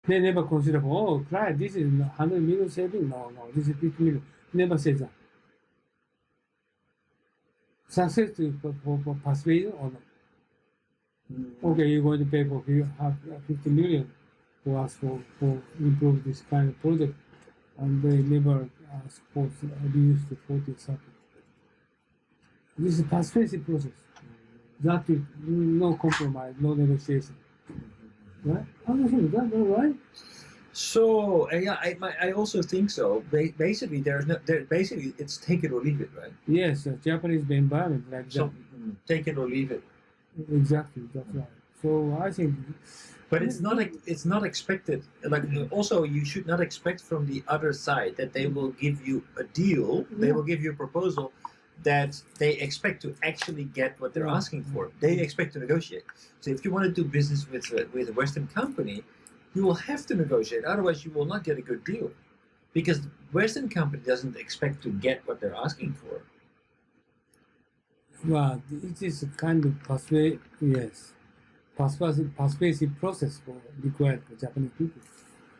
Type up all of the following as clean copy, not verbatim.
They never consider, oh, client, this is 100 million saving. No, no, this is 50 million. Never say that. Success for persuasion or not. Okay, you're going to pay for 50 million to ask for improve this kind of project, and they never support reduce to 40 30. This is persuasive process. That is no compromise, no negotiation. Right? How do you think? Is that right? So yeah, I also think so. Basically, basically it's take it or leave it, right? Yes, Japanese environment like So that. take it or leave it. Exactly, that's right. So I think, But it's not expected. Like also, you should not expect from the other side that they will give you a deal. They will give you a proposal that they expect to actually get what they're asking for. They expect to negotiate. So if you want to do business with a Western company, you will have to negotiate. Otherwise, you will not get a good deal, because the Western company doesn't expect to get what they're asking for. well, it is a kind of persuasive process required for Japanese people.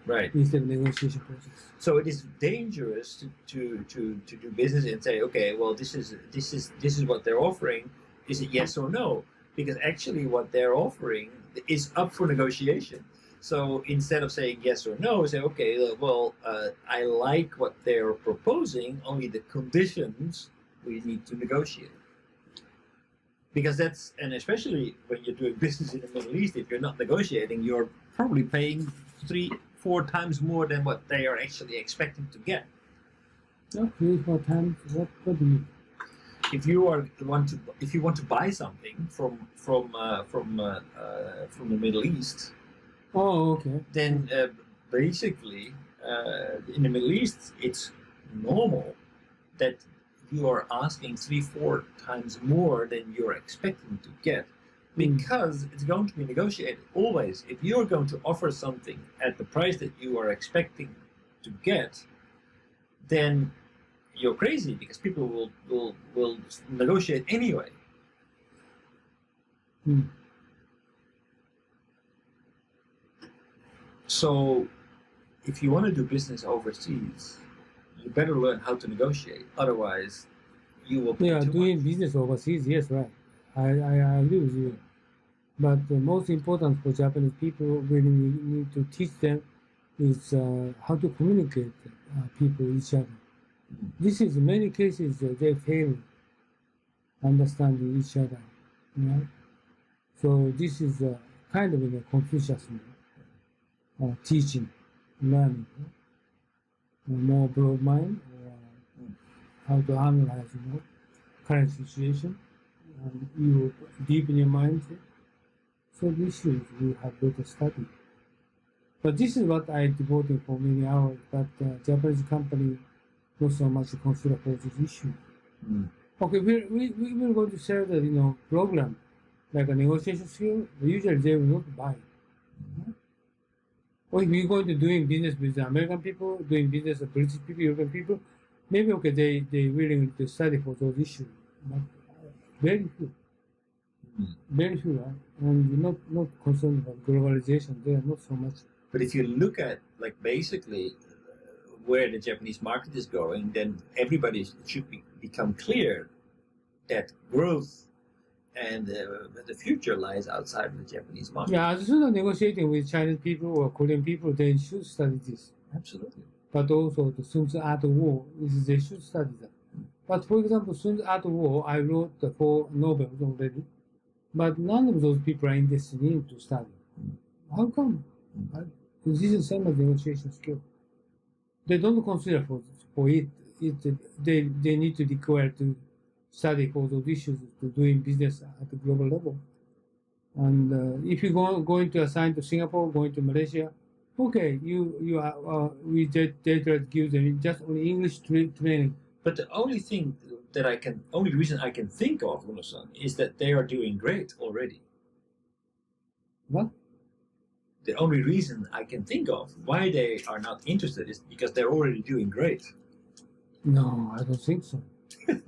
Right. Instead of negotiation process. So it is dangerous to do business and say, okay, well, this is what they're offering. Is it yes or no? Because actually, what they're offering is up for negotiation. So instead of saying yes or no, say, okay, well, I like what they're proposing. Only the conditions we need to negotiate. Because that's, and especially when you're doing business in the Middle East, if you're not negotiating, you're probably paying 3-4 times more than what they are actually expecting to get. 3-4 times. What do you mean? If you want to buy something from the Middle East, oh, okay, then basically in the Middle East it's normal that you are asking 3-4 times more than you're expecting to get, because it's going to be negotiated always. If you're going to offer something at the price that you are expecting to get, then you're crazy, because people will negotiate anyway. So if you want to do business overseas, you better learn how to negotiate. Otherwise, you will pay too doing much. business overseas, yes, right. I agree with you. But the most important for Japanese people, we need to teach them is how to communicate people each other. This is in many cases they fail understanding each other. Right? So this is kind of in a Confucius teaching, learning. More broad mind, how to analyze current situation, and you deepen your mindset. So these issues we have better study. But this is what I devoted for many hours, but Japanese company not so much consider for this issue. Okay, we will going to share the program like a negotiation skill. Usually they will not buy. Or if you're going to doing business with American people, doing business with British people, European people, maybe okay they willing to study for those issues, but very few. Very few, right? And not concerned about globalization. They are not so much. But if you look at like basically where the Japanese market is going, then everybody should become clear that growth and the future lies outside of the Japanese market. Yeah, as soon as negotiating with Chinese people or Korean people, they should study this. Absolutely. But also the Sun Tzu Art of War, they should study that. But for example, Sun Tzu Art of War, I wrote the 4 novels already, but none of those people are interested in to study. How come? This is the same as negotiation skill. They don't consider for it. They need to declare to study for those issues to doing business at the global level. And if you going to assign to Singapore, going to Malaysia, okay, you are we did give them just only English training. But the only thing only reason I can think of, Uno-san, is that they are doing great already. What? The only reason I can think of why they are not interested is because they're already doing great. No, I don't think so.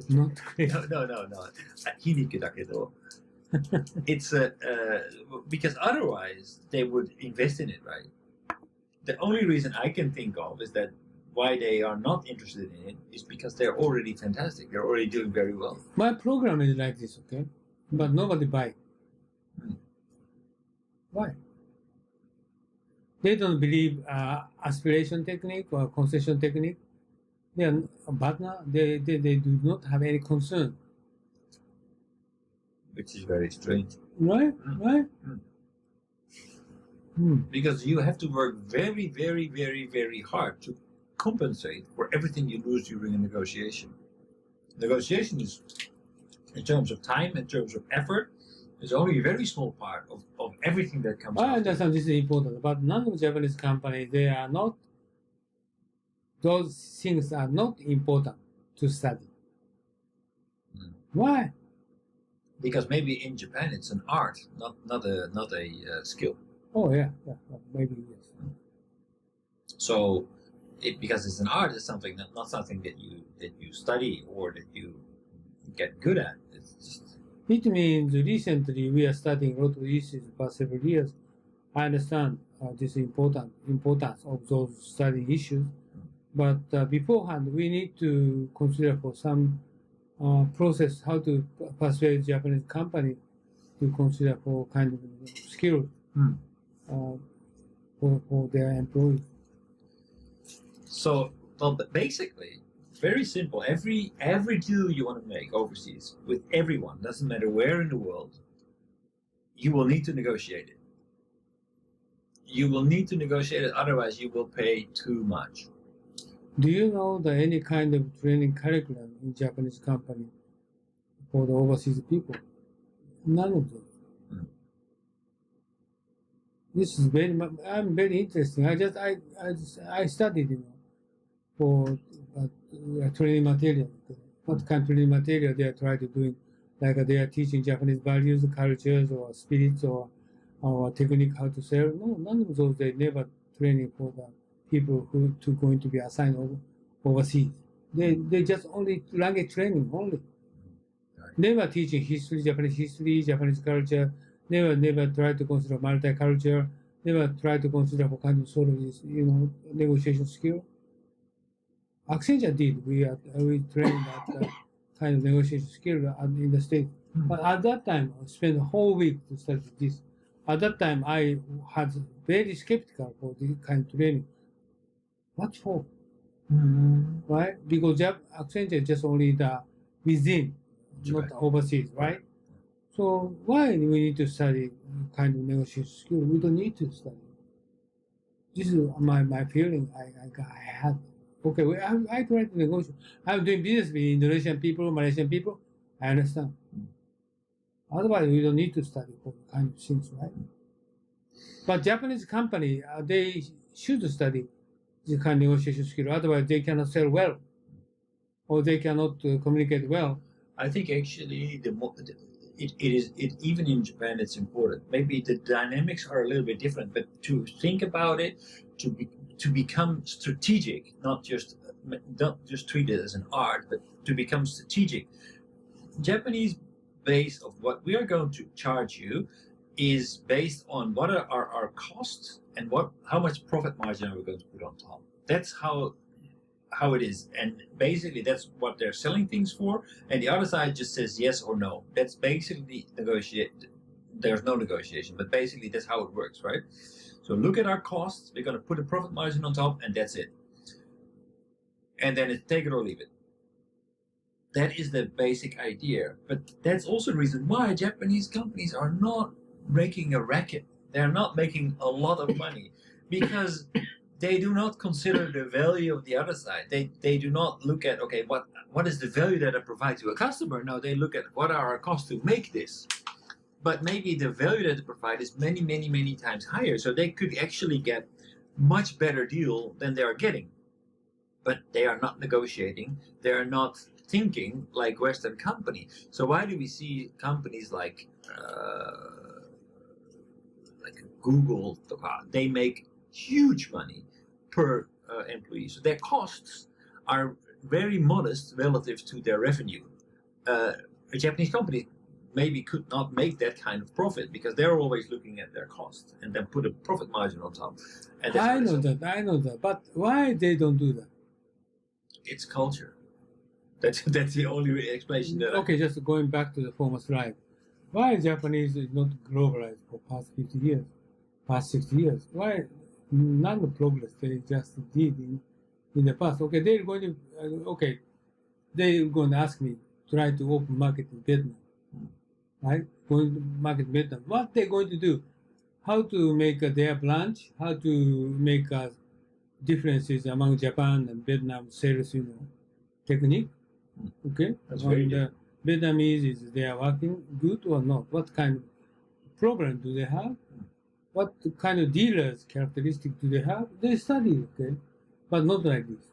Not great. No. 皮肉だけど it's because otherwise they would invest in it, right? The only reason I can think of is that why they are not interested in it is because they're already fantastic. They're already doing very well. My program is like this, okay? But nobody buy. Why? They don't believe aspiration technique or concession technique. They are a partner. They do not have any concern. Which is very strange. Right? Right? Because you have to work very, very, very, very hard to compensate for everything you lose during a negotiation. Negotiation is, in terms of time, in terms of effort, is only a very small part of everything that comes I out. understand this is important, but none of Japanese companies, they are not, those things are not important to study. Why? Because maybe in Japan it's an art, not a skill. Oh yeah, maybe yes. So, because it's an art, it's something not something that you study or that you get good at. It's just, it means recently we are studying a lot of issues for several years. I understand this importance of those study issues, but beforehand we need to consider for some process how to persuade Japanese company to consider for kind of skill for their employees. So, well, basically, very simple. Every deal you want to make overseas with everyone, doesn't matter where in the world, you will need to negotiate it. You will need to negotiate it, otherwise you will pay too much. Do you know that any kind of training curriculum in Japanese company for the overseas people? None of them. This is I'm very interesting. I studied, for training material. What kind of training material they are trying to do? Like they are teaching Japanese values, cultures, or spirits, or technique how to sell. No, none of those. They never training for the people who going to be assigned overseas. They just only language training only. Never teaching history, Japanese culture. Never try to consider multicultural. Never try to consider what kind of sort of this, negotiation skill. Accenture did. We trained that kind of negotiation skill in the States. But at that time, I spent a whole week to study this. At that time, I had very skeptical for this kind of training. What for? Right? Because Accenture is just only the within, not overseas, right? So why do we need to study kind of negotiation skill? We don't need to study. This is my feeling I had. Okay, I try to negotiate. I'm doing business with Indonesian people, Malaysian people. I understand. Otherwise, we don't need to study for kind of things, right? But Japanese company, they should study this kind of negotiation skill. Otherwise, they cannot sell well, or they cannot communicate well. I think actually it is even in Japan it's important. Maybe the dynamics are a little bit different, but to think about it, to become strategic, not just treat it as an art, but to become strategic. Japanese base of what we are going to charge you is based on what are our costs and how much profit margin are we going to put on top. That's how it is, and basically that's what they're selling things for, and the other side just says yes or no. That's basically there's no negotiation, but basically that's how it works, right? So look at our costs, we're going to put a profit margin on top, and that's it. And then it's take it or leave it. That is the basic idea, but that's also the reason why Japanese companies are not making a racket. They're not making a lot of money, because they do not consider the value of the other side. They do not look at, okay, what is the value that I provide to a customer? No, they look at what are our costs to make this. But maybe the value that they provide is many, many, many times higher. So they could actually get much better deal than they are getting. But they are not negotiating. They are not thinking like Western company. So why do we see companies like Google? They make huge money per employee. So their costs are very modest relative to their revenue. A Japanese company maybe could not make that kind of profit because they're always looking at their cost and then put a profit margin on top. And that's I know that. But why they don't do that? It's culture. That's the only explanation that. Okay, just going back to the former slide. Why Japanese is not globalized for past 50 years, past 60 years? Why none of progress they just did in the past? Okay, they're going to they're going to ask me try to open market in Vietnam, right? Going to market Vietnam. What they're going to do? How to make their branch? How to make differences among Japan and Vietnam sales, technique? Okay, That's very different. Vietnamese is they are working good or not? What kind of program do they have? What kind of dealers characteristic do they have? They study, okay, but not like this.